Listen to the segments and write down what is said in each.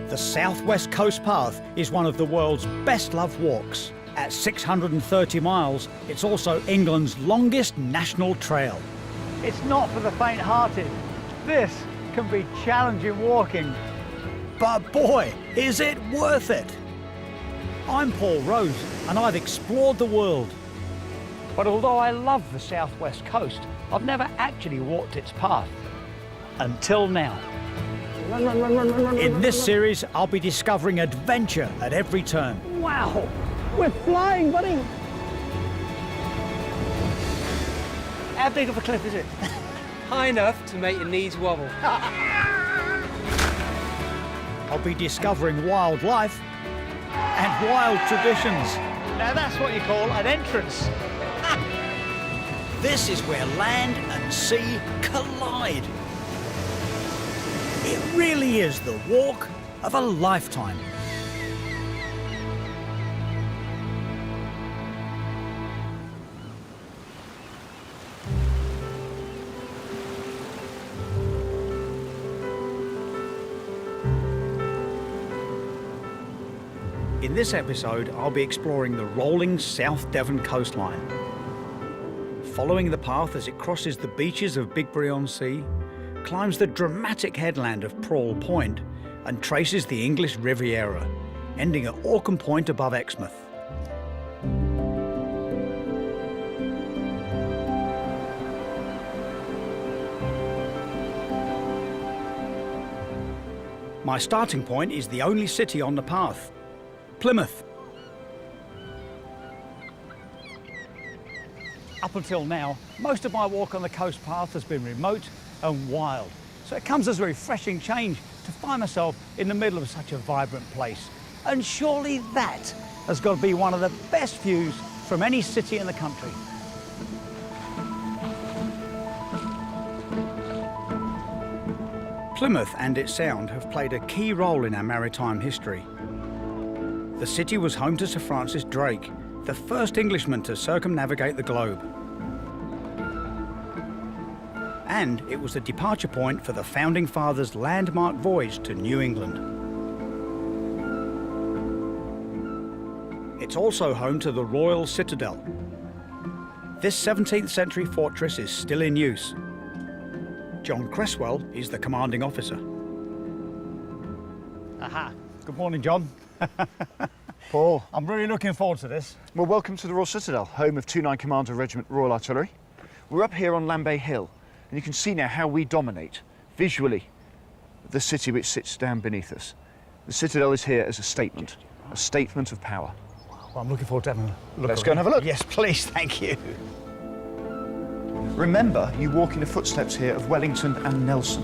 The Southwest Coast Path is one of the world's best-loved walks. At 630 miles, it's also England's longest national trail. It's not for the faint-hearted. This can be challenging walking. But boy, is it worth it! I'm Paul Rose, and I've explored the world. But although I love the Southwest Coast, I've never actually walked its path. Until now. In this series, I'll be discovering adventure at every turn. Wow! We're flying, buddy! How big of a cliff is it? High enough to make your knees wobble. I'll be discovering wildlife and wild traditions. Now that's what you call an entrance. This is where land and sea collide. It really is the walk of a lifetime. In this episode, I'll be exploring the rolling South Devon coastline. Following the path as it crosses the beaches of Bigbury-on-Sea, climbs the dramatic headland of Prawle Point and traces the English Riviera, ending at Orcombe Point above Exmouth. My starting point is the only city on the path, Plymouth. Up until now, most of my walk on the coast path has been remote and wild. So it comes as a refreshing change to find myself in the middle of such a vibrant place. And surely that has got to be one of the best views from any city in the country. Plymouth and its sound have played a key role in our maritime history. The city was home to Sir Francis Drake, the first Englishman to circumnavigate the globe. And it was the departure point for the Founding Fathers' landmark voyage to New England. It's also home to the Royal Citadel. This 17th century fortress is still in use. John Cresswell is the commanding officer. Aha. Good morning, John. Paul. I'm really looking forward to this. Well, welcome to the Royal Citadel, home of 2-9 Commander Regiment Royal Artillery. We're up here on Lambay Hill, and you can see now how we dominate, visually, the city which sits down beneath us. The Citadel is here as a statement of power. Well, I'm looking forward to having a look. Let's go and have a look. Yes, please, thank you. Remember, you walk in the footsteps here of Wellington and Nelson.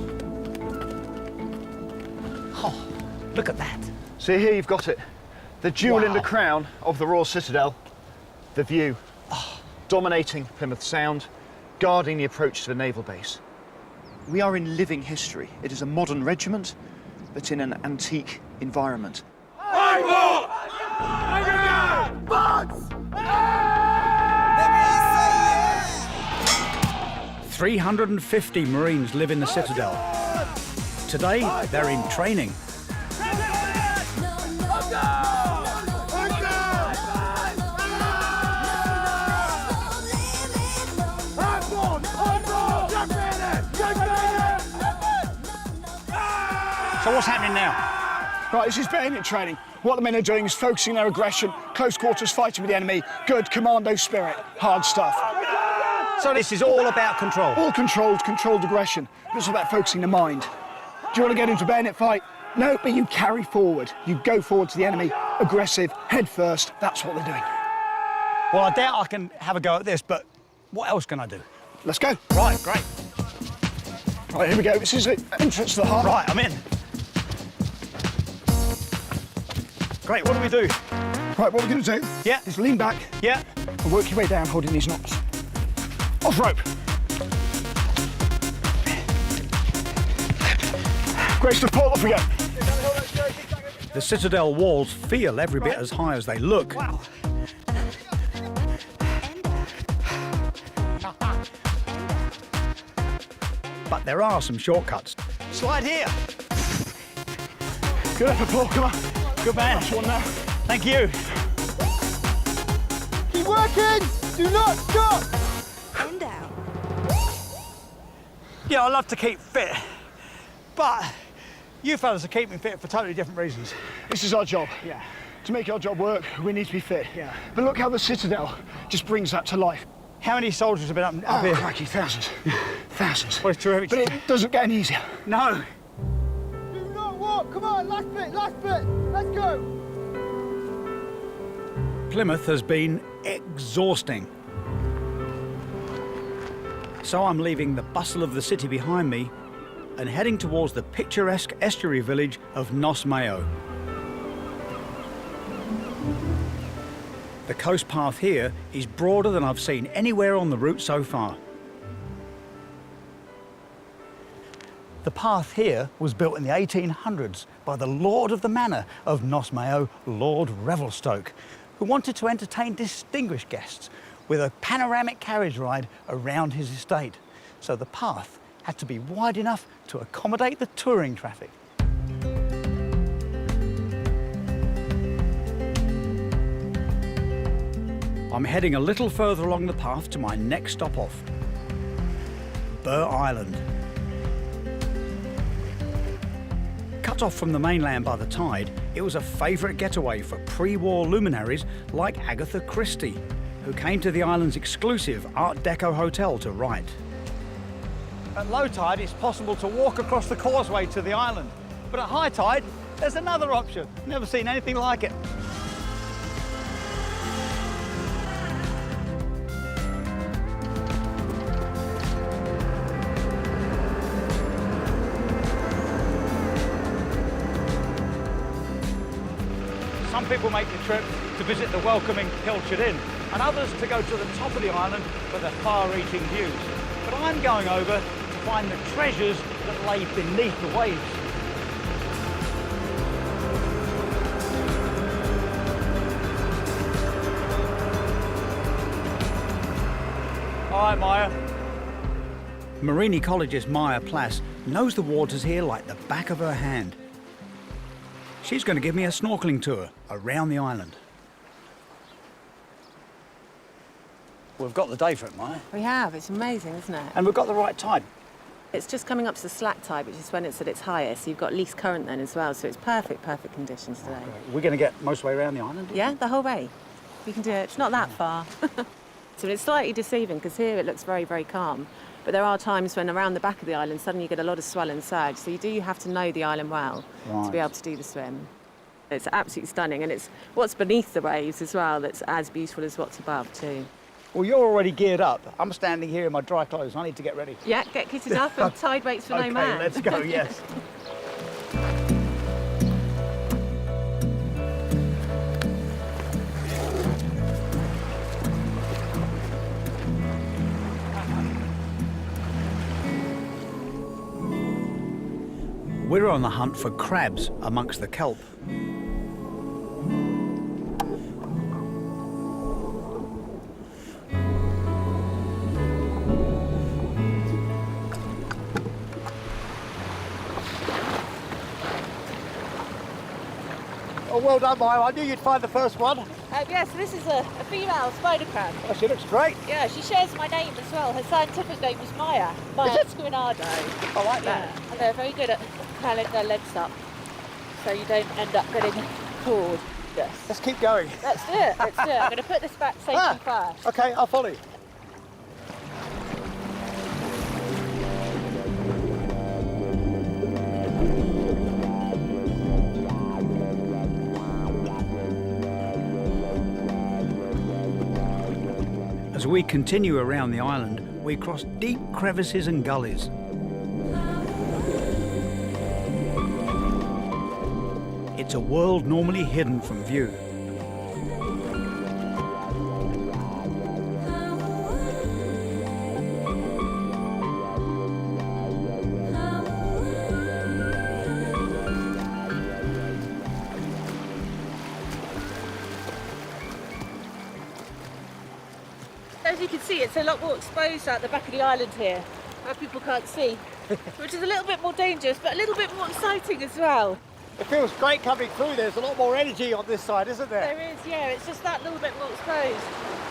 Oh, look at that. See, here you've got it. The jewel in the crown of the Royal Citadel, the view, dominating Plymouth Sound, guarding the approach to the naval base. We are in living history. It is a modern regiment, but in an antique environment. 350 Marines live in the Citadel. Today, they're in training. So what's happening now? Right, this is bayonet training. What the men are doing is focusing their aggression, close quarters fighting with the enemy, good commando spirit, hard stuff. So this is all about control? All controlled aggression. It's about focusing the mind. Do you want to get into a bayonet fight? No, but you carry forward. You go forward to the enemy, aggressive, head first. That's what they're doing. Well, I doubt I can have a go at this, but what else can I do? Let's go. Right, great. Right, here we go. This is the entrance to the heart. Right, I'm in. Great, what do we do? Right, what we're going to do is lean back and work your way down holding these knots. Off rope. Great stuff, Paul, off we go. The Citadel walls feel every bit as high as they look. Wow. But there are some shortcuts. Slide here. Good effort, Paul, come on. Good man. Last one now. Thank you. Keep working! Do not stop! And down. Yeah, I love to keep fit, but you fellas are keeping fit for totally different reasons. This is our job. Yeah. To make our job work, we need to be fit. Yeah. But look how the Citadel just brings that to life. How many soldiers have been up Oh, here? crikey, thousands. Thousands. Well, it's terrific. But it doesn't get any easier. No. Do not walk! Come on, last bit, let's go! Plymouth has been exhausting. So I'm leaving the bustle of the city behind me and heading towards the picturesque estuary village of Nos Mayo. The coast path here is broader than I've seen anywhere on the route so far. The path here was built in the 1800s by the lord of the manor of Nos Mayo, Lord Revelstoke, who wanted to entertain distinguished guests with a panoramic carriage ride around his estate. So the path had to be wide enough to accommodate the touring traffic. I'm heading a little further along the path to my next stop off, Burgh Island. Cut off from the mainland by the tide, it was a favourite getaway for pre-war luminaries like Agatha Christie, who came to the island's exclusive Art Deco hotel to write. At low tide, it's possible to walk across the causeway to the island. But at high tide, there's another option. Never seen anything like it. Some people make the trip to visit the welcoming Pilchard Inn, and others to go to the top of the island for the far-reaching views. But I'm going over to find the treasures that lay beneath the waves. All right, Maya. Marini College's Maya Plass knows the waters here like the back of her hand. She's going to give me a snorkelling tour around the island. We've got the day for it, Maya. We have. It's amazing, isn't it? And we've got the right tide. It's just coming up to the slack tide, which is when it's at its highest. You've got least current then as well, so it's perfect conditions today. We're going to get most of the way around the island? Yeah, the whole way. We can do it. It's not that far. So it's slightly deceiving because here it looks very, very calm. But there are times when around the back of the island, suddenly you get a lot of swell and surge. So you do have to know the island well to be able to do the swim. It's absolutely stunning. And it's what's beneath the waves as well that's as beautiful as what's above too. Well, you're already geared up. I'm standing here in my dry clothes. I need to get ready. Yeah, get kitted up and tide waits for no man. Okay, let's go, yes. We're on the hunt for crabs amongst the kelp. Oh, well done, Maya. I knew you'd find the first one. Yeah, so this is a female spider crab. Oh, she looks great. Yeah, she shares my name as well. Her scientific name is Maya. Maya Squinado. I like that. Yeah, and they're very good at curling their legs up, so you don't end up getting caught. Yes. Let's keep going. Let's do it. Let's do it. I'm going to put this back safely first. Okay, I'll follow you. As we continue around the island, we cross deep crevices and gullies. It's a world normally hidden from view. As you can see, it's a lot more exposed at the back of the island here, where people can't see, which is a little bit more dangerous, but a little bit more exciting as well. It feels great coming through. There's a lot more energy on this side, isn't there? There is, yeah. It's just that little bit more exposed.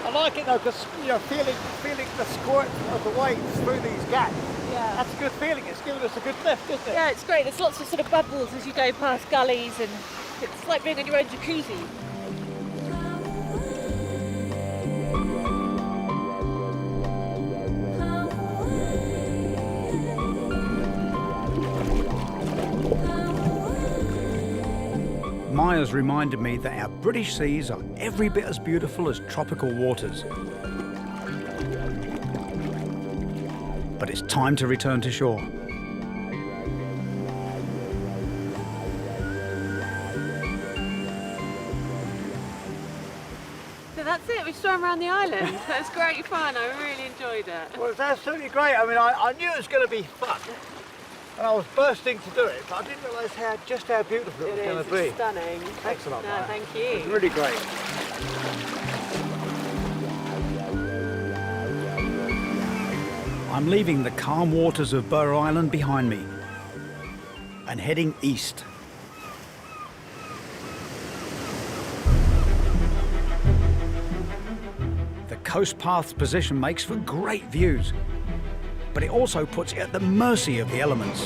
I like it though, because feeling the squirt of the waves through these gaps. Yeah. That's a good feeling. It's giving us a good lift, isn't it? Yeah, it's great. There's lots of sort of bubbles as you go past gullies, and it's like being in your own jacuzzi. Maya's reminded me that our British seas are every bit as beautiful as tropical waters. But it's time to return to shore. So that's it, we swam around the island. That was great fun, I really enjoyed it. Well, it's absolutely great. I mean, I knew it was going to be fun. And I was bursting to do it, but I didn't realise just how beautiful it was going to be. It's stunning. Thanks a lot, No, Maya. thank It was you. really great. I'm leaving the calm waters of Burgh Island behind me and heading east. The coast path's position makes for great views, but it also puts it at the mercy of the elements.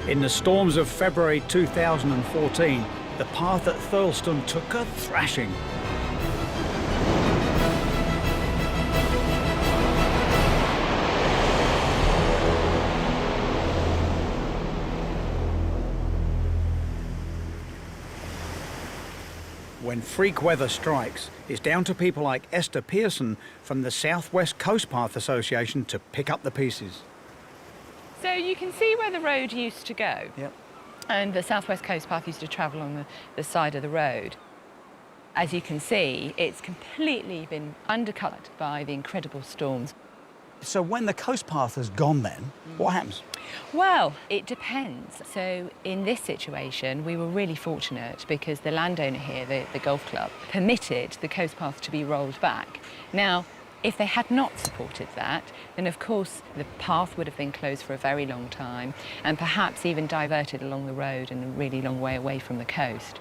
In the storms of February 2014, the path at Thurleston took a thrashing. When freak weather strikes, it's down to people like Esther Pearson from the South West Coast Path Association to pick up the pieces. So you can see where the road used to go. Yep. And the South West Coast Path used to travel on the side of the road. As you can see, it's completely been undercut by the incredible storms. So when the coast path has gone then, what happens? Well, it depends. So in this situation, we were really fortunate because the landowner here, the golf club, permitted the coast path to be rolled back. Now, if they had not supported that, then of course the path would have been closed for a very long time and perhaps even diverted along the road and a really long way away from the coast.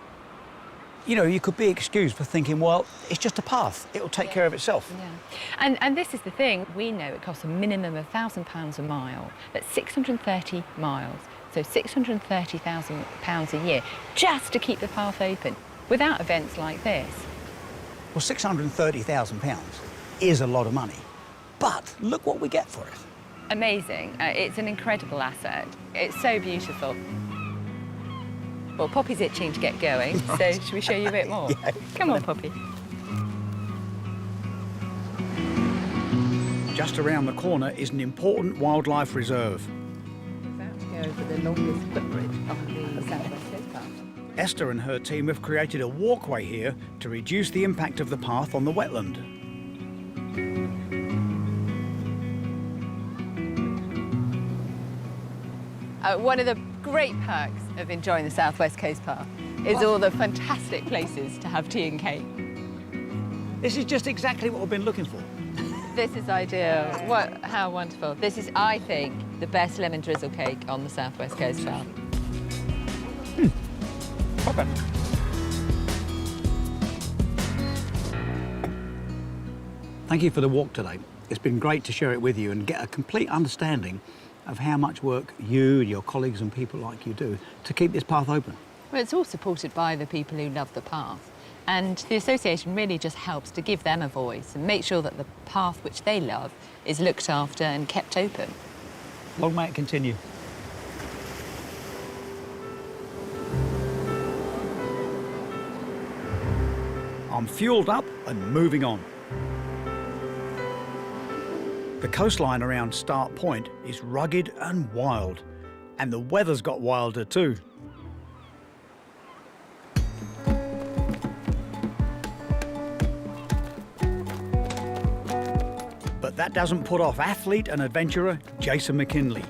You know, you could be excused for thinking, well, it's just a path. It'll take care of itself. Yeah. And this is the thing. We know it costs a minimum of £1,000 a mile. That's 630 miles. So £630,000 a year just to keep the path open without events like this. Well, £630,000 is a lot of money. But look what we get for it. Amazing. It's an incredible asset. It's so beautiful. Well, Poppy's itching to get going, so should we show you a bit more? Yeah. Come on, Poppy. Just around the corner is an important wildlife reserve. We're about to go over the longest footbridge on the South West Coast Path. Esther and her team have created a walkway here to reduce the impact of the path on the wetland. One of the great perks of enjoying the South West Coast Path is all the fantastic places to have tea and cake. This is just exactly what we've been looking for. This is ideal. How wonderful. This is, I think, the best lemon drizzle cake on the South West Coast Path. Okay. Thank you for the walk today. It's been great to share it with you and get a complete understanding of how much work you, your colleagues and people like you do to keep this path open. Well, it's all supported by the people who love the path. And the association really just helps to give them a voice and make sure that the path which they love is looked after and kept open. Long may it continue. I'm fueled up and moving on. The coastline around Start Point is rugged and wild, and the weather's got wilder too. But that doesn't put off athlete and adventurer Jason McKinley.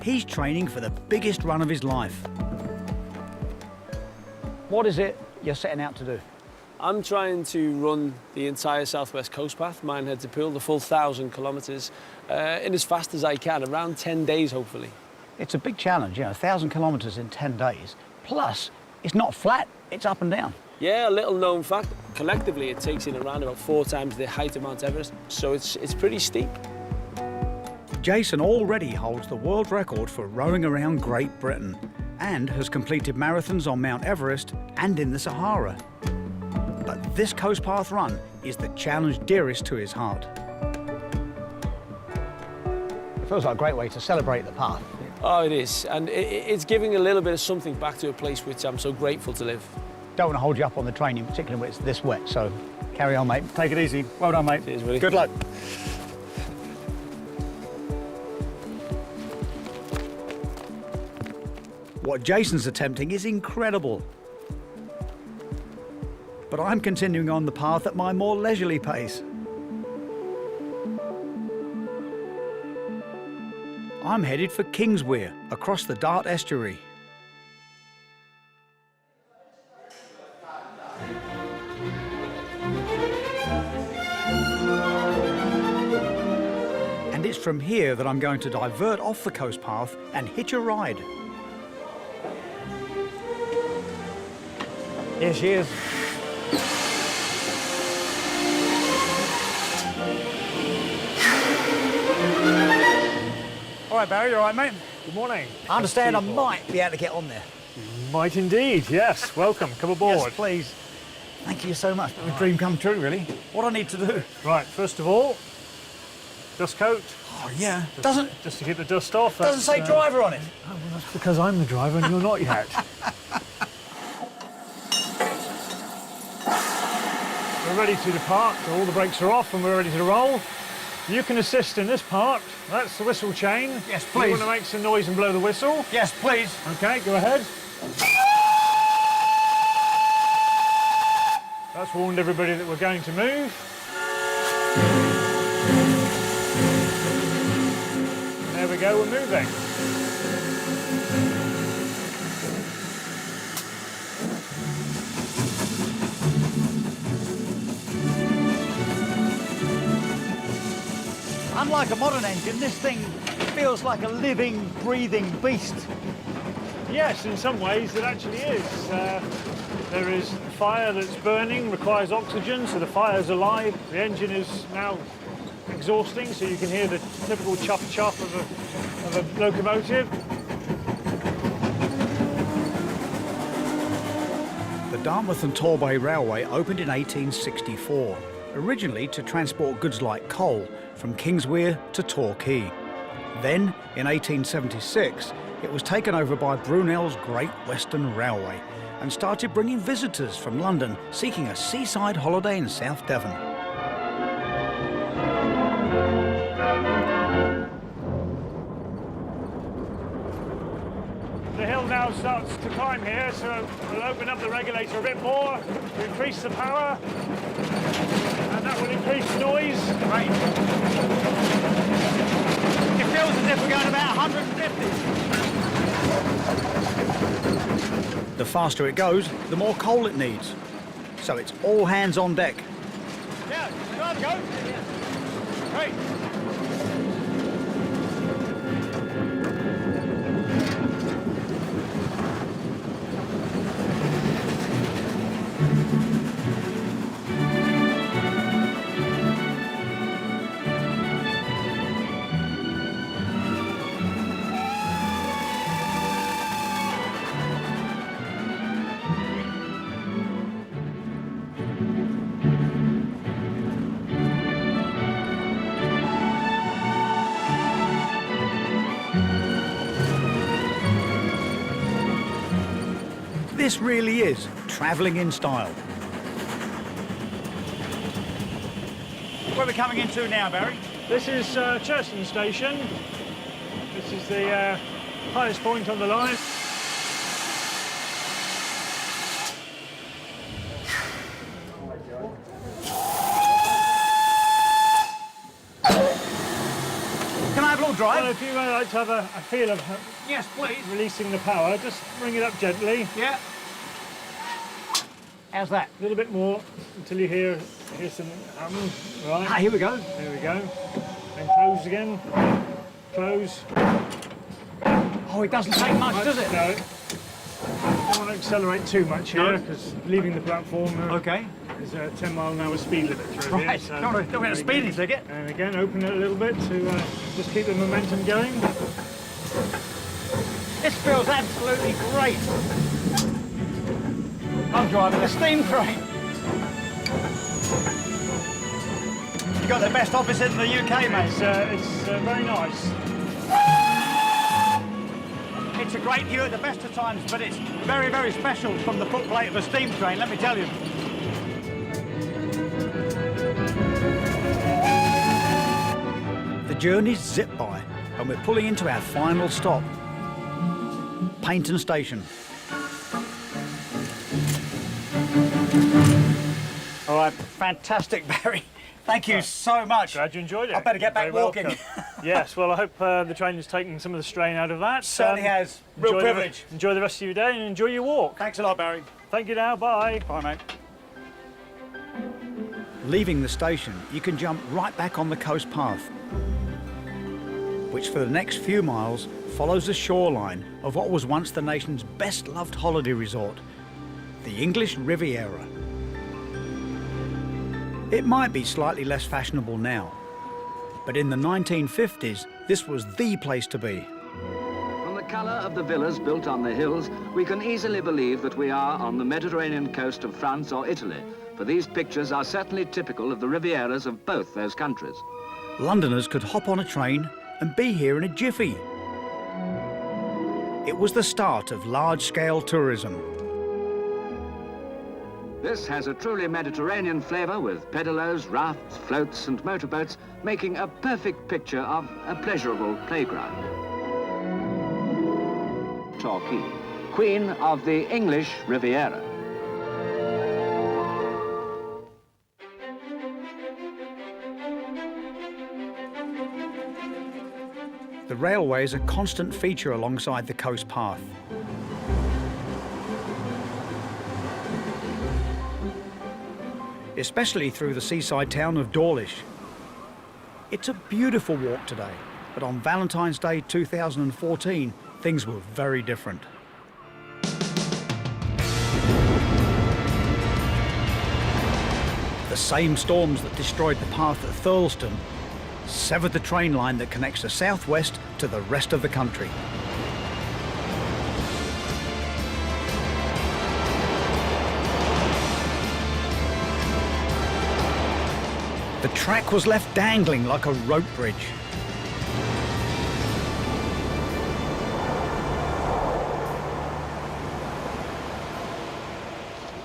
He's training for the biggest run of his life. What is it you're setting out to do? I'm trying to run the entire Southwest Coast Path, Minehead to Poole, the full 1,000 kilometres, in as fast as I can, around 10 days, hopefully. It's a big challenge, you know, 1,000 kilometres in 10 days. Plus, it's not flat, it's up and down. Yeah, a little known fact, collectively it takes in around about 4 times the height of Mount Everest, so it's pretty steep. Jason already holds the world record for rowing around Great Britain and has completed marathons on Mount Everest and in the Sahara. But this Coast Path run is the challenge dearest to his heart. It feels like a great way to celebrate the path. Oh, it is, and it's giving a little bit of something back to a place which I'm so grateful to live. Don't want to hold you up on the training, particularly when it's this wet, so carry on, mate. Take it easy. Well done, mate. Cheers, buddy. Good luck. What Jason's attempting is incredible. But I'm continuing on the path at my more leisurely pace. I'm headed for Kingswear, across the Dart estuary. And it's from here that I'm going to divert off the coast path and hitch a ride. Here she is. All right, Barry, you all right, mate? Good morning. I understand I might be able to get on there. Might indeed, yes. Welcome, come aboard. Yes, please. Thank you so much. My dream come true, really. What do I need to do? Right, first of all, dust coat. Oh, yeah. Just to keep the dust off. Doesn't say driver on it. Oh, well, that's because I'm the driver and you're not yet. We're ready to depart, so all the brakes are off and we're ready to roll. You can assist in this part. That's the whistle chain. Yes, please. You want to make some noise and blow the whistle? Yes, please. Okay, go ahead. That's warned everybody that we're going to move. And there we go, we're moving. Unlike a modern engine, this thing feels like a living, breathing beast. Yes, in some ways it actually is. There is fire that's burning, requires oxygen, so the fire's alive. The engine is now exhausting, so you can hear the typical chuff-chuff of a locomotive. The Dartmouth and Torbay Railway opened in 1864, originally to transport goods like coal from Kingswear to Torquay. Then, in 1876, it was taken over by Brunel's Great Western Railway and started bringing visitors from London seeking a seaside holiday in South Devon. The hill now starts to climb here, so we'll open up the regulator a bit more to increase the power, and that will increase noise. Great. It feels as if we're going about 150. The faster it goes, the more coal it needs. So it's all hands on deck. Yeah, drive, go. Great. This really is travelling in style. Where are we coming into now, Barry? This is Churston Station. This is the highest point on the line. Can I have a little drive? Well, if you would like to have a feel of Yes, please. releasing the power, just bring it up gently. Yeah. How's that? A little bit more until you hear some humming. Right. Ah, here we go. There we go. Then close again. Close. Oh, it doesn't take much, does it? No. Don't want to accelerate too much here because leaving the platform Okay. is a 10-mile-an-hour speed limit through here. Right, So don't get a speeding ticket. And again, open it a little bit to just keep the momentum going. This feels absolutely great. I'm driving a steam crane. You got the best office in the UK, mate. It's very nice. It's a great view at the best of times, but it's very, very special from the footplate of a steam train, let me tell you. The journeys zip by, and we're pulling into our final stop, Paignton Station. All right, fantastic, Barry. Thank you so much. Glad you enjoyed it. I better get back Very walking. Yes, well, I hope the train has taken some of the strain out of that. Certainly has. Real privilege. Enjoy the rest of your day and enjoy your walk. Thanks a lot, Barry. Thank you now. Bye. Bye, mate. Leaving the station, you can jump right back on the coast path, which for the next few miles follows the shoreline of what was once the nation's best-loved holiday resort, the English Riviera. It might be slightly less fashionable now, but in the 1950s, this was the place to be. From the colour of the villas built on the hills, we can easily believe that we are on the Mediterranean coast of France or Italy, for these pictures are certainly typical of the Rivieras of both those countries. Londoners could hop on a train and be here in a jiffy. It was the start of large-scale tourism. This has a truly Mediterranean flavour with pedalos, rafts, floats and motorboats, making a perfect picture of a pleasurable playground. Torquay, Queen of the English Riviera. The railway is a constant feature alongside the coast path. Especially through the seaside town of Dawlish. It's a beautiful walk today, but on Valentine's Day 2014, things were very different. The same storms that destroyed the path at Thurleston severed the train line that connects the southwest to the rest of the country. The track was left dangling like a rope bridge.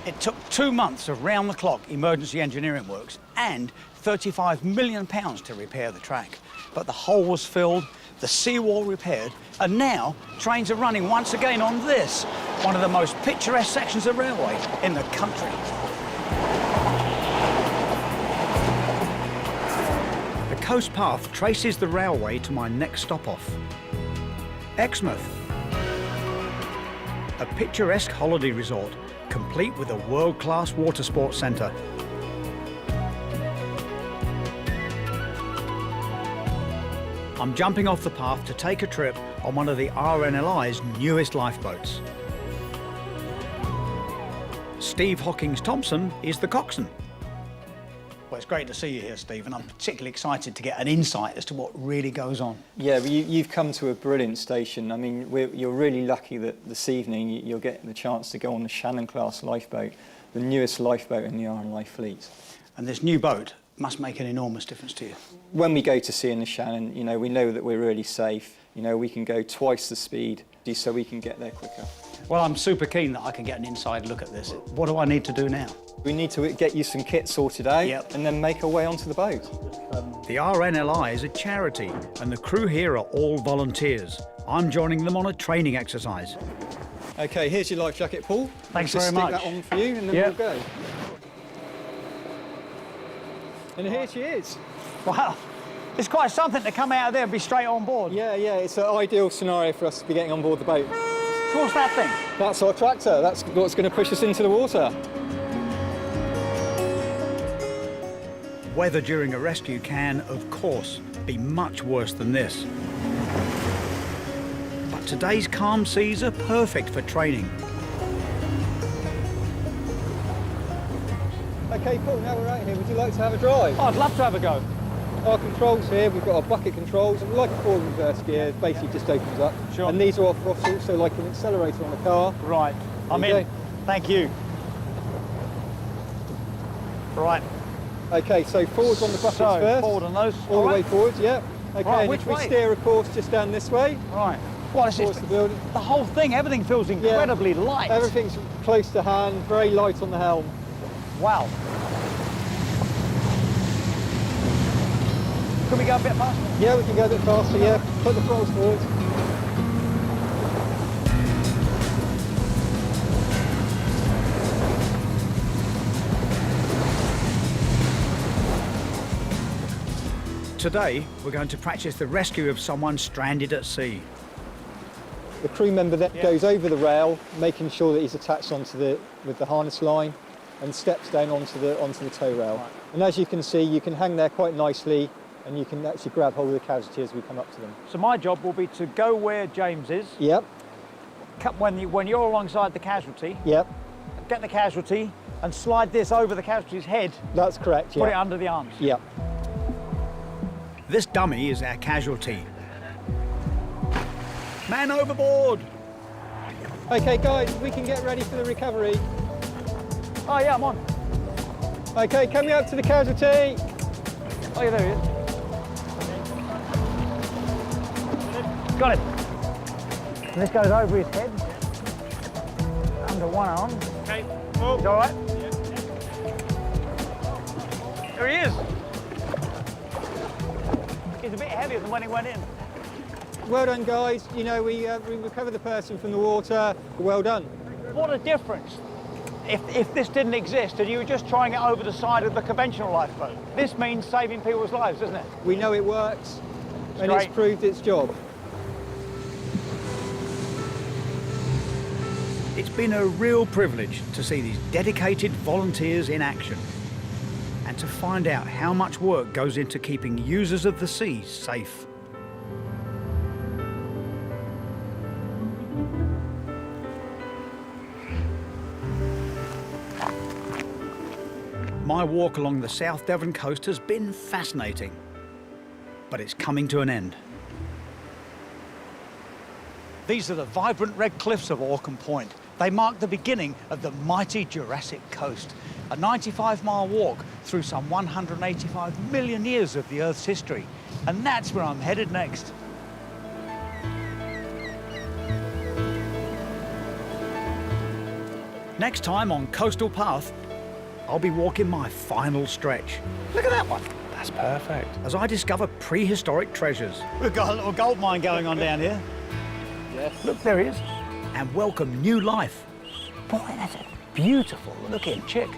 It took 2 months of round-the-clock emergency engineering works and £35 million to repair the track. But the hole was filled, the seawall repaired, and now trains are running once again on this, one of the most picturesque sections of railway in the country. The coast path traces the railway to my next stop-off, Exmouth, a picturesque holiday resort complete with a world-class water sports centre. I'm jumping off the path to take a trip on one of the RNLI's newest lifeboats. Steve Hockings-Thompson is the coxswain. Well, it's great to see you here, Steve, and I'm particularly excited to get an insight as to what really goes on. Yeah, well, you've come to a brilliant station. I mean, you're really lucky that this evening you'll get the chance to go on the Shannon-class lifeboat, the newest lifeboat in the RNLI fleet. And this new boat must make an enormous difference to you. When we go to sea in the Shannon, you know, we know that we're really safe. You know, we can go twice the speed so we can get there quicker. Well, I'm super keen that I can get an inside look at this. What do I need to do now? We need to get you some kit sorted out and then make our way onto the boat. The RNLI is a charity and the crew here are all volunteers. I'm joining them on a training exercise. OK, here's your life jacket, Paul. Thanks Just very much. Stick that on for you and then we'll go. And here she is. Wow, it's quite something to come out of there and be straight on board. Yeah, it's an ideal scenario for us to be getting on board the boat. So what's that thing? That's our tractor. That's what's going to push us into the water. Weather during a rescue can, of course, be much worse than this. But today's calm seas are perfect for training. Okay, Paul, now we're out here. Would you like to have a drive? Oh, I'd love to have a go. Our controls here, we've got our bucket controls, and like a forward reverse gear, it basically just opens up. Sure. And these are our throttles, so like an accelerator on a car. Right, I'm There you in. Thank you. Right. Okay, so forwards on the buckets So, first. forward on those. All the way forwards, yeah. Okay, Right, and which if we way? steer a course just down this way, Right. Well, it's towards just the building. the whole thing, everything feels incredibly light. Everything's close to hand, very light on the helm. Wow. Can we go a bit faster? Yeah, we can go a bit faster, yeah. Put the throttles forwards. Today, we're going to practice the rescue of someone stranded at sea. The crew member then goes over the rail, making sure that he's attached with the harness line, and steps down onto the tow rail. Right. And as you can see, you can hang there quite nicely, and you can actually grab hold of the casualty as we come up to them. So my job will be to go where James is. Yep, When you're alongside the casualty, yep, get the casualty and slide this over the casualty's head. that's correct, Put it yeah. under the arms. Yep. This dummy is our casualty. Man overboard! Okay, guys, we can get ready for the recovery. Oh yeah, I'm on. Okay, coming up to the casualty. Oh yeah, there he is. Got him. And this goes over his head, under one arm. Okay. He's all right? There he is. He's a bit heavier than when he went in. Well done, guys. You know, we recovered the person from the water. Well done. What a difference if this didn't exist and you were just trying it over the side of the conventional lifeboat. This means saving people's lives, doesn't it? We know it works, and great. it's proved its job. It's been a real privilege to see these dedicated volunteers in action and to find out how much work goes into keeping users of the sea safe. My walk along the South Devon coast has been fascinating, but it's coming to an end. These are the vibrant red cliffs of Orcombe Point. They mark the beginning of the mighty Jurassic coast, a 95-mile walk through some 185 million years of the Earth's history. And that's where I'm headed next. Next time on Coastal Path, I'll be walking my final stretch. Look at that one. That's perfect. As I discover prehistoric treasures. We've got a little gold mine going on down here. Yes. Look, there he is. And welcome new life. Boy, that's a beautiful looking chick.